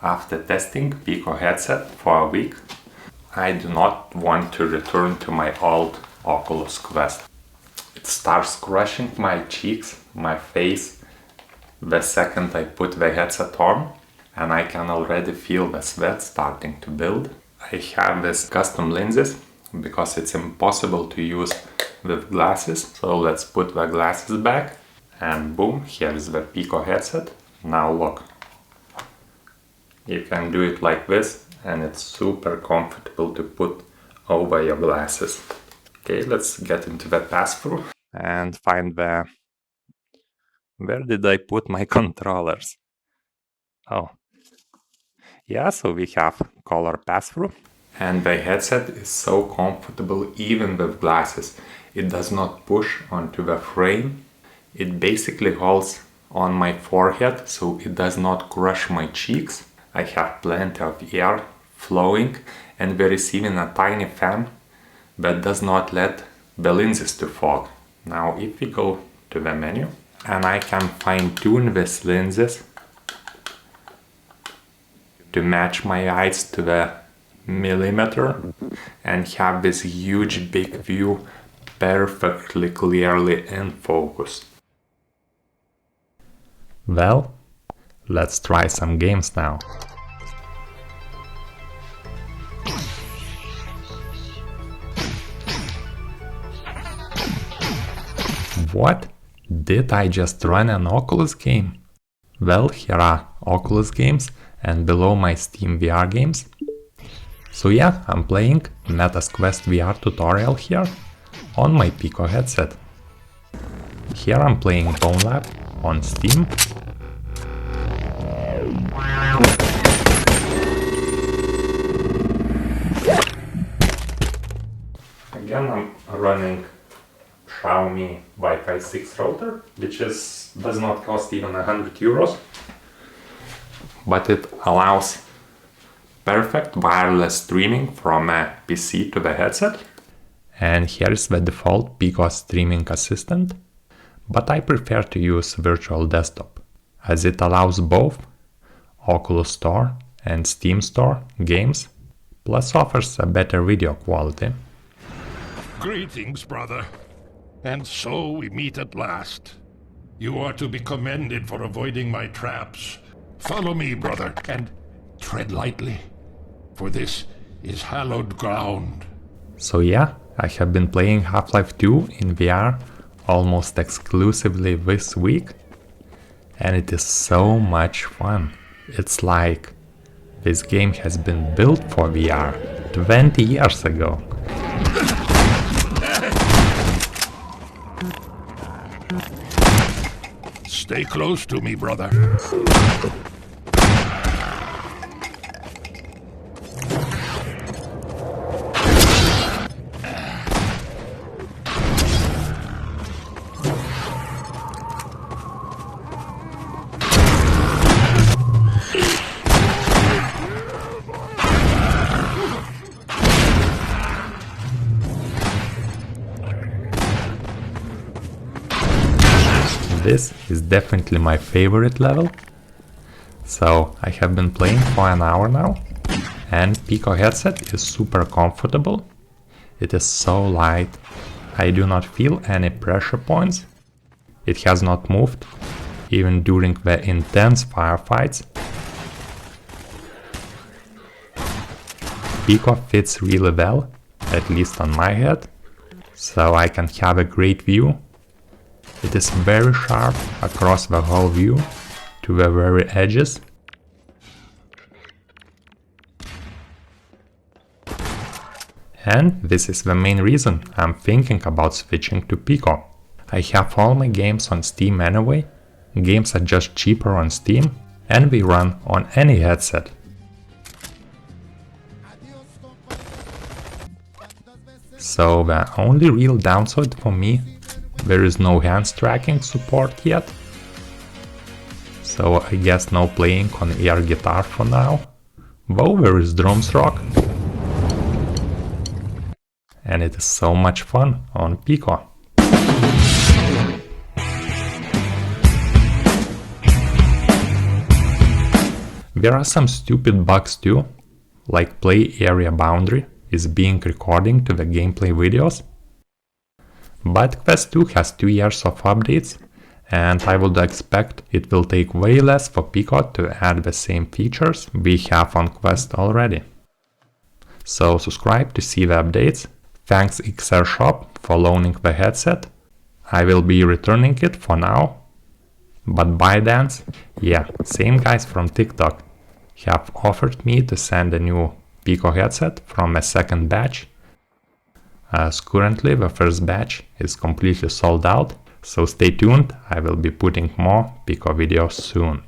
After testing Pico headset for a week, I do not want to return to my old Oculus Quest. It starts crushing my cheeks, my face, the second I put the headset on, and I can already feel the sweat starting to build. I have these custom lenses because it's impossible to use with glasses, so let's put the glasses back, and boom, here is the Pico headset. Now look. You can do it like this, and it's super comfortable to put over your glasses. Okay, let's get into the pass-through and find the... Where did I put my controllers? Oh. Yeah, so we have color pass-through. And the headset is so comfortable even with glasses. It does not push onto the frame. It basically holds on my forehead, so it does not crush my cheeks. I have plenty of air flowing, and we're receiving a tiny fan that does not let the lenses to fog. Now if we go to the menu, and I can fine-tune these lenses to match my eyes to the millimeter and have this huge big view perfectly clearly in focus. Well, let's try some games now. What? Did I just run an Oculus game? Well, here are Oculus games and below my Steam VR games. So yeah, I'm playing Meta's Quest VR tutorial here on my Pico headset. Here I'm playing Bonelab on Steam. Again, I'm running Xiaomi WiFi6 router, which does not cost even 100 euros, but it allows perfect wireless streaming from a PC to the headset. And here is the default Pico streaming assistant, but I prefer to use virtual desktop, as it allows both Oculus Store and Steam Store games, plus offers a better video quality. Greetings, brother. And so we meet at last. You are to be commended for avoiding my traps. Follow me, brother, and tread lightly, for this is hallowed ground. So yeah, I have been playing Half-Life 2 in VR almost exclusively this week, and it is so much fun. It's like this game has been built for VR 20 years ago. Stay close to me, brother. This is definitely my favorite level. So I have been playing for an hour now, and Pico headset is super comfortable. It is so light, I do not feel any pressure points. It has not moved, even during the intense firefights. Pico fits really well, at least on my head, so I can have a great view. It is very sharp across the whole view, to the very edges. And this is the main reason I'm thinking about switching to Pico. I have all my games on Steam anyway, games are just cheaper on Steam, and they run on any headset. So the only real downside for me, there is no hands tracking support yet. So I guess no playing on air guitar for now, though there is drums rock. And it is so much fun on Pico. There are some stupid bugs too, like play area boundary is being recording to the gameplay videos. But Quest 2 has 2 years of updates, and I would expect it will take way less for Pico to add the same features we have on Quest already. So subscribe to see the updates. Thanks XR Shop for loaning the headset. I will be returning it for now. But ByteDance, yeah, same guys from TikTok, have offered me to send a new Pico headset from a second batch, as currently the first batch is completely sold out, so stay tuned, I will be putting more Pico videos soon.